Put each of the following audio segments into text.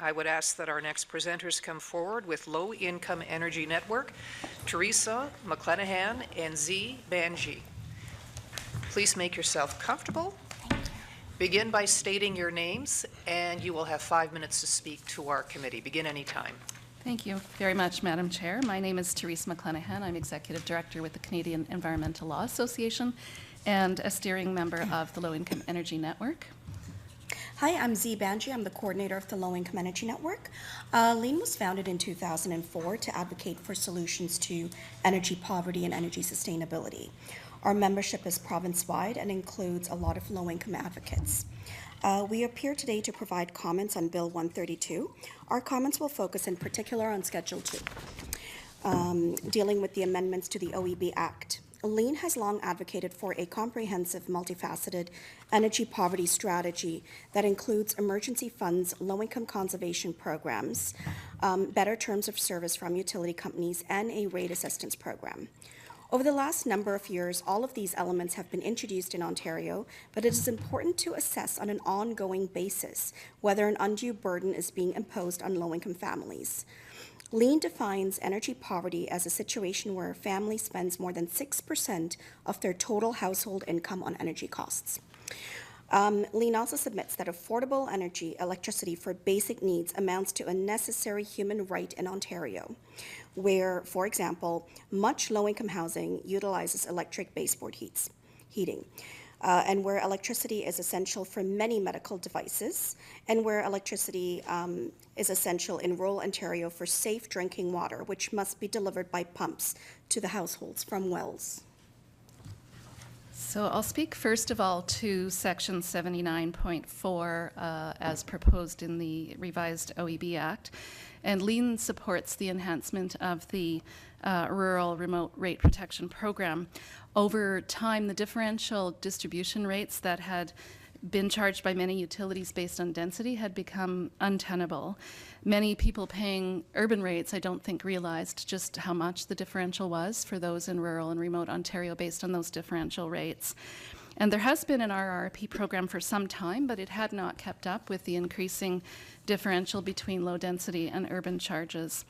I would ask that our next presenters come forward with Low Income Energy Network, Teresa McClenahan and Z. Banji. Please make yourself comfortable. Begin by stating your names, and you will have 5 minutes to speak to our committee. Begin anytime. Thank you very much, Madam Chair. My name is Teresa McClenahan. I'm Executive Director with the Canadian Environmental Law Association and a steering member of the Low Income Energy Network. Hi, I'm Z. Banji. I'm the coordinator of the Low Income Energy Network. LEAN was founded in 2004 to advocate for solutions to energy poverty and energy sustainability. Our membership is province-wide and includes a lot of low-income advocates. We appear today to provide comments on Bill 132. Our comments will focus in particular on Schedule 2, dealing with the amendments to the OEB Act. LEAN has long advocated for a comprehensive, multifaceted energy poverty strategy that includes emergency funds, low-income conservation programs, better terms of service from utility companies, and a rate assistance program. Over the last number of years, all of these elements have been introduced in Ontario, but it is important to assess on an ongoing basis whether an undue burden is being imposed on low-income families. LEAN defines energy poverty as a situation where a family spends more than 6% of their total household income on energy costs. LEAN also submits that affordable electricity for basic needs amounts to a necessary human right in Ontario, where, for example, much low-income housing utilizes electric baseboard heating, and where electricity is essential for many medical devices, and where electricity is essential in rural Ontario for safe drinking water, which must be delivered by pumps to the households from wells. So I'll speak first of all to Section 79.4 as proposed in the revised OEB Act. And LEAN supports the enhancement of the Rural Remote Rate Protection Program. Over time, the differential distribution rates that had been charged by many utilities based on density had become untenable. Many people paying urban rates, I don't think, realized just how much the differential was for those in rural and remote Ontario based on those differential rates. And there has been an RRP program for some time, but it had not kept up with the increasing differential between low density and urban charges.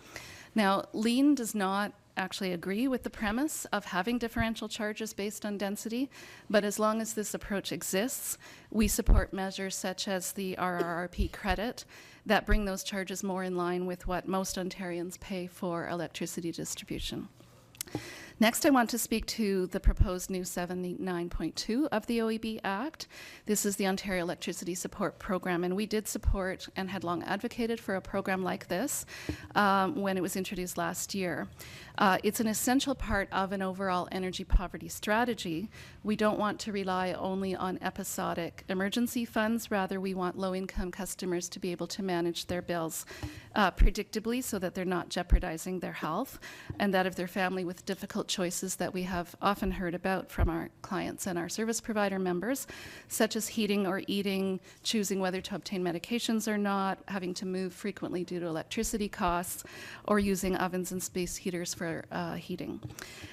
Now, LEAN does not actually agree with the premise of having differential charges based on density, but as long as this approach exists, we support measures such as the RRP credit that bring those charges more in line with what most Ontarians pay for electricity distribution. Next, I want to speak to the proposed new 79.2 of the OEB Act. This is the Ontario Electricity Support Program, and we did support and had long advocated for a program like this when it was introduced last year. It's an essential part of an overall energy poverty strategy. We don't want to rely only on episodic emergency funds. Rather, we want low-income customers to be able to manage their bills predictably so that they're not jeopardizing their health, and that of their family with difficult choices that we have often heard about from our clients and our service provider members, such as heating or eating, choosing whether to obtain medications or not, having to move frequently due to electricity costs, or using ovens and space heaters for heating.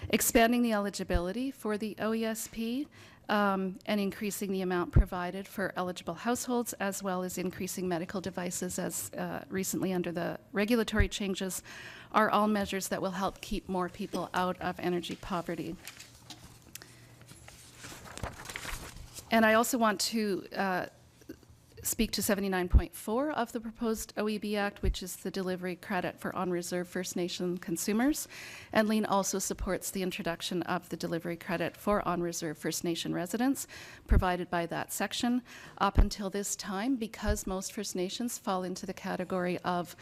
Expanding the eligibility for the OESP and increasing the amount provided for eligible households, as well as increasing medical devices as recently under the regulatory changes, are all measures that will help keep more people out of energy poverty. And I also want to speak to 79.4 of the proposed OEB Act, which is the delivery credit for on-reserve First Nation consumers. And LEAN also supports the introduction of the delivery credit for on-reserve First Nation residents provided by that section. Up until this time, because most First Nations fall into the category of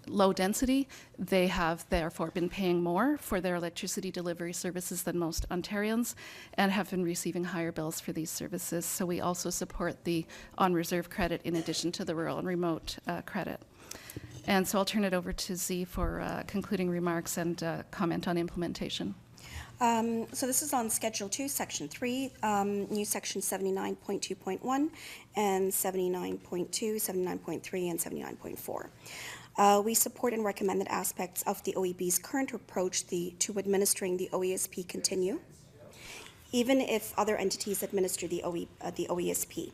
low density, they have therefore been paying more for their electricity delivery services than most Ontarians and have been receiving higher bills for these services. So we also support the on-reserve credit in addition to the rural and remote credit. And so I'll turn it over to Z for concluding remarks and comment on implementation. So this is on Schedule 2, Section 3, new Section 79.2.1 and 79.2, 79.3, and 79.4. We support and recommend that aspects of the OEB's current approach to administering the OESP continue, even if other entities administer the OESP.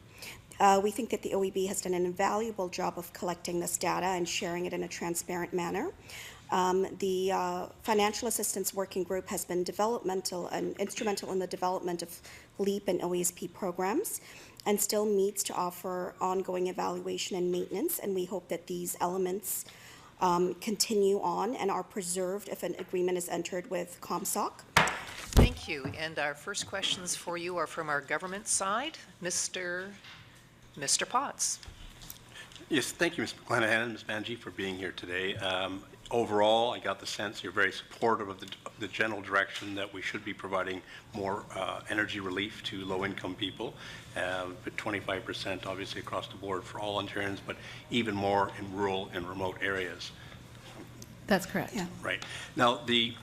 We think that the OEB has done an invaluable job of collecting this data and sharing it in a transparent manner. The Financial Assistance Working Group has been developmental and instrumental in the development of LEAP and OESP programs, and still needs to offer ongoing evaluation and maintenance, and we hope that these elements continue on and are preserved if an agreement is entered with ComSoc. Thank you. And our first questions for you are from our government side. Mr. Potts. Yes, thank you, Ms. McClanahan and Ms. Banji, for being here today. Overall, I got the sense you're very supportive of the general direction that we should be providing more energy relief to low-income people, but 25% obviously across the board for all Ontarians, but even more in rural and remote areas. That's correct. Yeah. Right. Now, the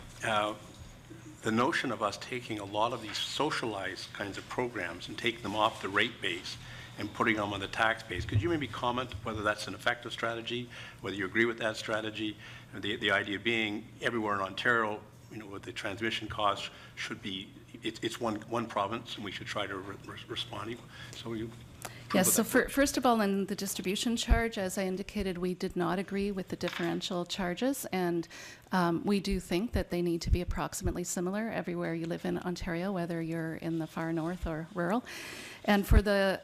notion of us taking a lot of these socialized kinds of programs and taking them off the rate base and putting them on the tax base, could you maybe comment whether that's an effective strategy, whether you agree with that strategy? The idea being everywhere in Ontario, with the transmission costs should be, it's one province, and we should try to respond. So you. Yes, so first of all, in the distribution charge, as I indicated, we did not agree with the differential charges, and we do think that they need to be approximately similar everywhere you live in Ontario, whether you're in the far north or rural. And for the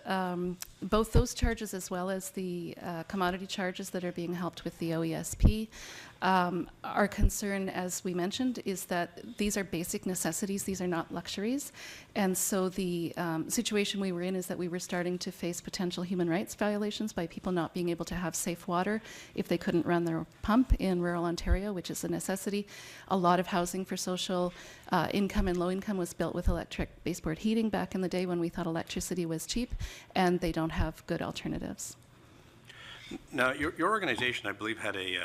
both those charges as well as the commodity charges that are being helped with the OESP, our concern, as we mentioned, is that these are basic necessities. These are not luxuries. And so the situation we were in is that we were starting to face potential human rights violations by people not being able to have safe water if they couldn't run their pump in rural Ontario, which is a necessity. A lot of housing for social income and low income was built with electric baseboard heating back in the day when we thought electricity was cheap, and they don't have good alternatives. Now, your organization, I believe, had a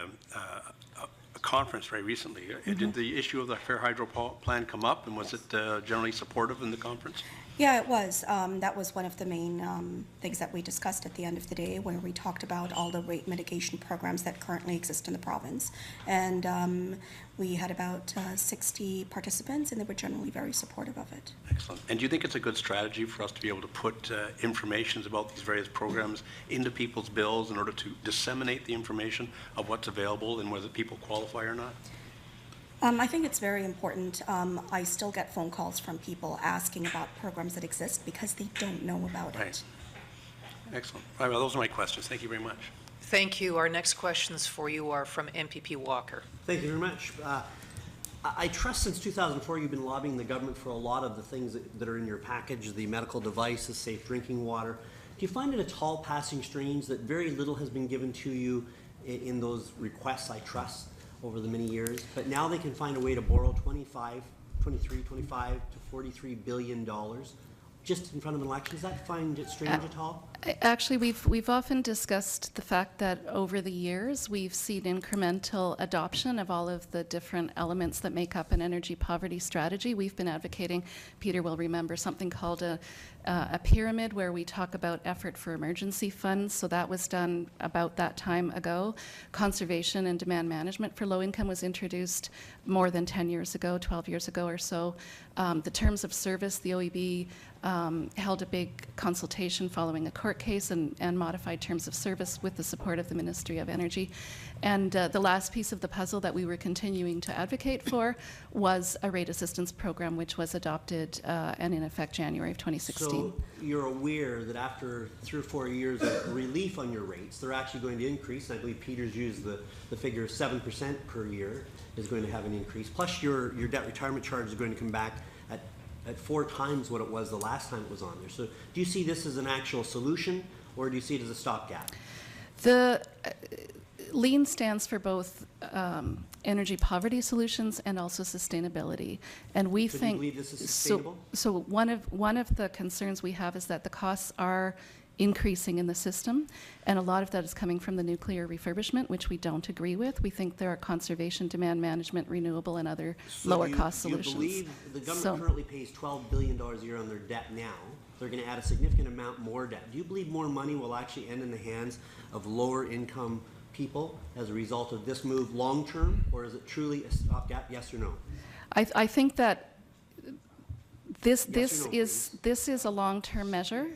conference very recently. Did the issue of the Fair Hydro plan come up, and was it generally supportive in the conference? Yeah, it was. That was one of the main things that we discussed at the end of the day, where we talked about all the rate mitigation programs that currently exist in the province. And we had about 60 participants, and they were generally very supportive of it. Excellent. And do you think it's a good strategy for us to be able to put information about these various programs into people's bills in order to disseminate the information of what's available and whether people qualify or not? I think it's very important. I still get phone calls from people asking about programs that exist because they don't know about it. Excellent. All right, well, those are my questions. Thank you very much. Thank you. Our next questions for you are from MPP Walker. Thank you very much. I trust since 2004 you've been lobbying the government for a lot of the things that are in your package, the medical devices, safe drinking water. Do you find it at all passing strange that very little has been given to you in those requests, I trust, over the many years, but now they can find a way to borrow 25 to 43 billion dollars just in front of an election? Does that find it strange at all? Actually, we've often discussed the fact that over the years we've seen incremental adoption of all of the different elements that make up an energy poverty strategy. We've been advocating, Peter will remember, something called a pyramid where we talk about effort for emergency funds. So that was done about that time ago. Conservation and demand management for low income was introduced more than 10 years ago, 12 years ago or so. The terms of service, the OEB held a big consultation following a court case and modified terms of service with the support of the Ministry of Energy. And the last piece of the puzzle that we were continuing to advocate for was a rate assistance program, which was adopted and in effect January of 2016. So you're aware that after 3 or 4 years of relief on your rates, they're actually going to increase. I believe Peter's used the figure of 7% per year is going to have an increase. Plus your debt retirement charge is going to come back at 4 times what it was the last time it was on there. So do you see this as an actual solution, or do you see it as a stopgap? The LEAN stands for both energy poverty solutions and also sustainability, and we So think. do you believe this is sustainable? So one of the concerns we have is that the costs are increasing in the system, and a lot of that is coming from the nuclear refurbishment, which we don't agree with. We think there are conservation, demand management, renewable, and other lower cost solutions. Do you believe the government currently pays $12 billion a year on their debt now? They're going to add a significant amount more debt. Do you believe more money will actually end in the hands of lower income people as a result of this move long term, or is it truly a stopgap? Yes or no? I think that this Yes or no, is a long-term measure.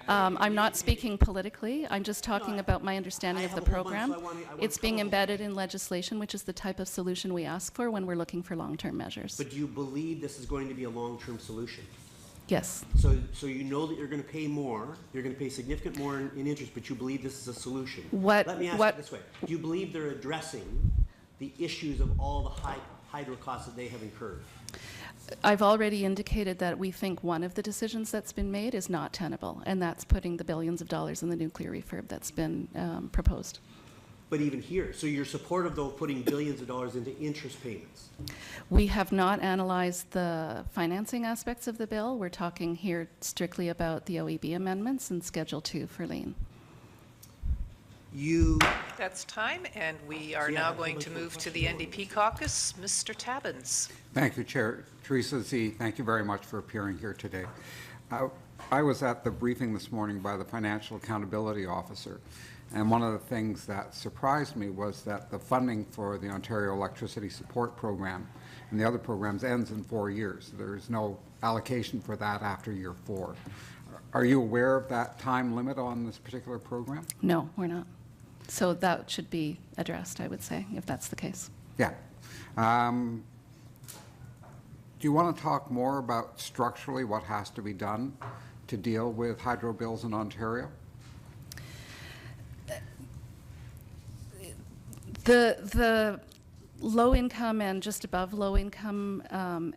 I'm not speaking politically. I'm just talking about my understanding of the program. It's being embedded in legislation, which is the type of solution we ask for when we're looking for long-term measures. But do you believe this is going to be a long-term solution? Yes. So you know that you're going to pay more, you're going to pay significant more in interest, but you believe this is a solution? Let me ask it this way. Do you believe they're addressing the issues of all the high hydro costs that they have incurred? I've already indicated that we think one of the decisions that's been made is not tenable, and that's putting the billions of dollars in the nuclear refurb that's been proposed. But even here, so you're supportive, though, of putting billions of dollars into interest payments? We have not analyzed the financing aspects of the bill. We're talking here strictly about the OEB amendments and Schedule 2 for lien. That's time, and we are now going to move to the NDP caucus. Mr. Tabbins. Thank you, Chair. Teresa Z., thank you very much for appearing here today. I was at the briefing this morning by the Financial Accountability Officer, and one of the things that surprised me was that the funding for the Ontario Electricity Support Program and the other programs ends in 4 years. There is no allocation for that after year 4. Are you aware of that time limit on this particular program? No, we're not. So that should be addressed, I would say, if that's the case. Yeah. Do you want to talk more about structurally what has to be done to deal with hydro bills in Ontario? The low income and just above low income,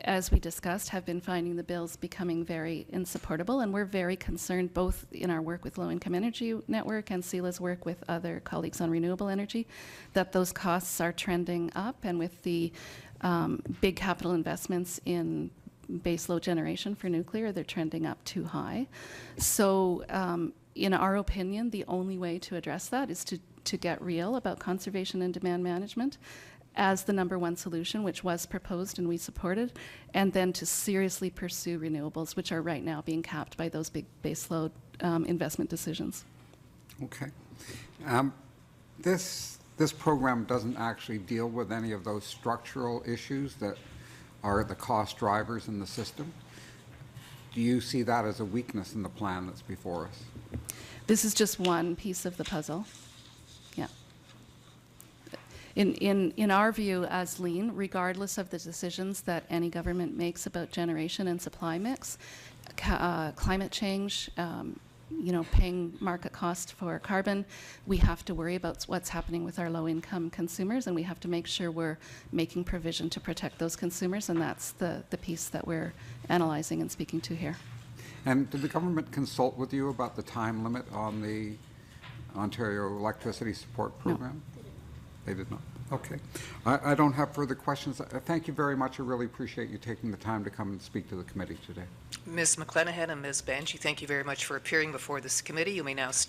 as we discussed, have been finding the bills becoming very insupportable, and we're very concerned both in our work with Low Income Energy Network and CELA's work with other colleagues on renewable energy, that those costs are trending up, and with the big capital investments in base load generation for nuclear, they're trending up too high. So in our opinion, the only way to address that is to get real about conservation and demand management as the #1 solution, which was proposed and we supported, and then to seriously pursue renewables, which are right now being capped by those big baseload investment decisions. Okay. This program doesn't actually deal with any of those structural issues that are the cost drivers in the system. Do you see that as a weakness in the plan that's before us? This is just one piece of the puzzle. Yeah. In our view as LEAN, regardless of the decisions that any government makes about generation and supply mix, climate change, paying market cost for carbon, we have to worry about what's happening with our low-income consumers, and we have to make sure we're making provision to protect those consumers, and that's the piece that we're analyzing and speaking to here. And did the government consult with you about the time limit on the Ontario Electricity Support Program? No. They did not. Okay. I don't have further questions. Thank you very much. I really appreciate you taking the time to come and speak to the committee today. Ms. McClenahan and Ms. Banji, thank you very much for appearing before this committee. You may now stay.